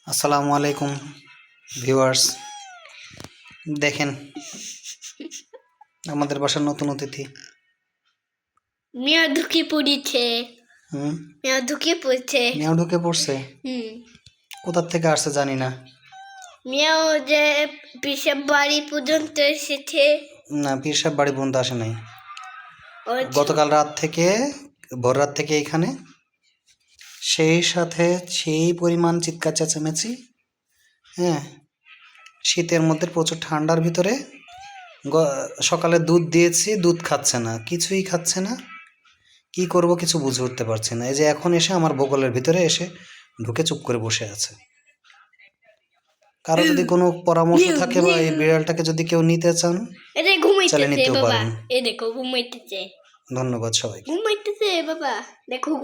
আসসালামু আলাইকুম ভিউয়ার্স, দেখেন আমাদের বাসার নতুন অতিথি। মিয়া ঢুকে পড়েছে। মিয়া ঢুকে পড়ছে। মিয়াও ঢুকে পড়ছে। কোথা থেকে আসছে জানি না। মিয়াও যে পিসের বাড়ি পর্যন্ত এসেছে। না, পীর সাহেব বাড়ি পর্যন্ত আসে নাই। আচ্ছা। গতকাল রাত থেকে, ভোর রাত থেকে এখানে, সেই সাথে সেই পরিমাণ চিৎকার চেঁচামেচি। হ্যাঁ, শীতের মধ্যে প্রচুর ঠান্ডার ভিতরে সকালে দুধ দিয়েছি, দুধ খাচ্ছে না, কিছুই খাচ্ছে না। কি করব কিছু বুঝে উঠতে পারছি না। এই যে এখন এসে আমার বগলের ভিতরে এসে ঢুকে চুপ করে বসে আছে। কারো যদি কোনো পরামর্শ থাকে বা এই বিড়ালটাকে যদি কেউ নিতে চান, এটা ঘুমাইতেছে চালিয়ে নিতেও বাবা। পারেন। এই দেখো ঘুমাইতেছে। ধন্যবাদ সবাইকে। ঘুমাইতেছে বাবা, দেখো ঘুম